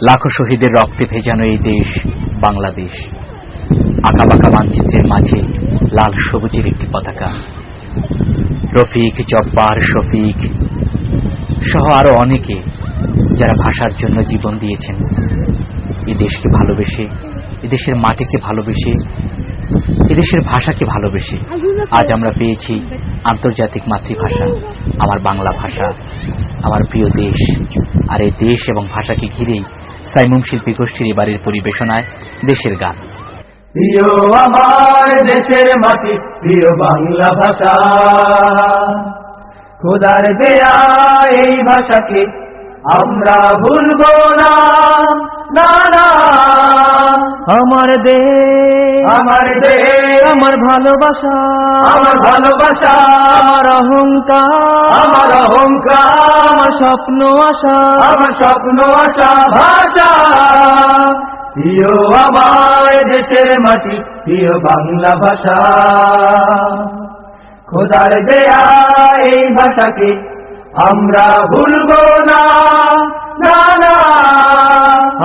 লাখো শহীদের রক্তে ভেজানো এই দেশ বাংলাদেশ। আঁকাবাঁকা মানচিত্রের মাঝে লাল সবুজের একটি পতাকা। রফিক, জব্বার, শফিক সহ আরো অনেকে যারা ভাষার জন্য জীবন দিয়েছেন, এই দেশকে ভালোবেসে, এদেশের মাটিকে ভালোবেসে, এদেশের ভাষাকে ভালোবেসে আজ আমরা পেয়েছি আন্তর্জাতিক মাতৃভাষা আমার বাংলা ভাষা, আমার প্রিয় দেশ। আর এই দেশ এবং ভাষাকে ঘিরেই সাইমুম শিল্পী গোষ্ঠীর এবারের পরিবেশনায় দেশের গান। প্রিয় আমার দেশের মাটি, প্রিয় বাংলা ভাষা, খোদার দেয়া এই ভাষাকে আমরা ভুলবো না, না না। আমার দেশ, আমার দেশ, আমার ভালোবাসা, আমার ভালোবাসা, আমার অহংকার, আমার অহংকার, আমার স্বপ্ন আশা, আমার স্বপ্ন আশা ভাষা। প্রিয় আমার দেশের মাটি, প্রিয় বাংলা ভাষা, খোদার দেয়া এই ভাষাকে আমরা ভুলবো না, না না।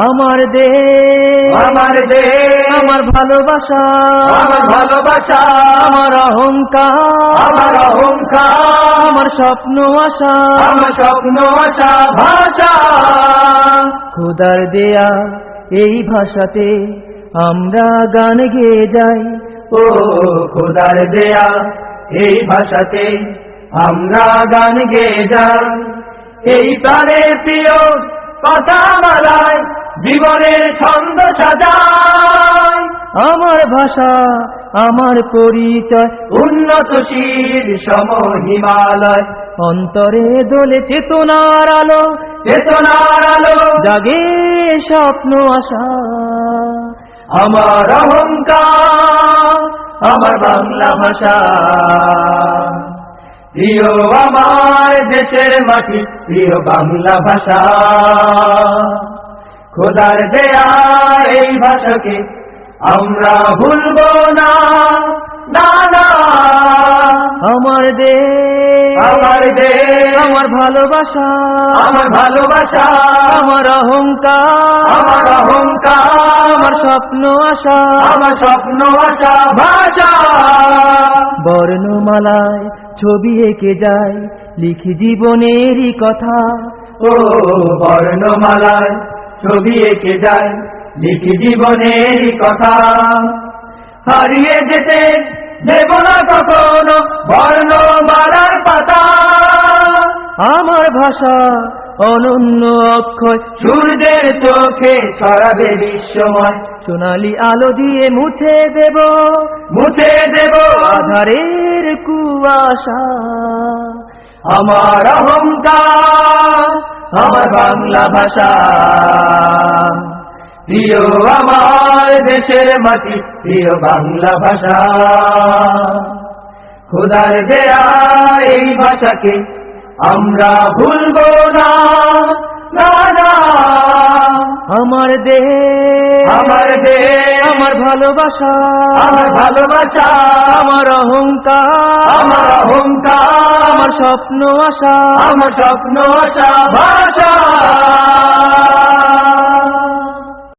আমার দেশ, আমার দেশ, আমার ভালোবাসা, আমার ভালোবাসা, আমার অহংকার, আমার অহংকার, আমার স্বপ্ন আশা, আমার স্বপ্ন আশা ভাষা। খোদার দেয়া এই ভাষাতে আমরা গান গেয়ে যাই। ও খোদার দেয়া এই ভাষাতে আমরা গান গেয়ে যাই। এই প্রাণের প্রিয় কথা মালায় জীবনের ছন্দ সাজাই। আমার ভাষা, আমার পরিচয়, উন্নতশীল সম হিমালয়, অন্তরে দোলে চেতনার আলো, চেতনার আলো জাগে স্বপ্ন আশা। আমার অহংকার, আমার বাংলা ভাষা। প্রিয় আমার দেশের মাটি, প্রিয় বাংলা ভাষা, খোদার দেয়া এই ভাষাকে আমরা ভুলবো না, না না। আমার দেশ, আমার দেশ, আমার ভালোবাসা, আমার ভালোবাসা, আমার অহংকার, আমার অহংকার, আমার স্বপ্ন আশা, আমার স্বপ্ন আশা ভাষা। বর্ণমালায় ছবি এঁকে যায়, লিখি জীবনেরই কথা। ও বর্ণমালায় ছবি এঁকে যায়, লিখি জীবনেরই কথা। হারিয়ে যেতে দেব না কখনো বর্ণমালার পাতা। আমার ভাষা অনন্য অক্ষয়, সূর্যের চোখে ছড়াবে বিশ্বময়, সোনালি আলো দিয়ে মুছে দেব, মুছে দেব আধারের কুয়াশা। আমার অহংকার, আমার বাংলা ভাষা। প্রিয় আমার দেশের মাটি, প্রিয় বাংলা ভাষা, খোদার দেয়া এই ভাষাকে আমরা ভুলবো না, না না। আমার দেশ, আমার দেশ, আমার ভালোবাসা, আমার ভালোবাসা, আমার অহংকার, আমার অহংকার, আমার স্বপ্ন আশা, আমার স্বপ্ন আশা ভাষা।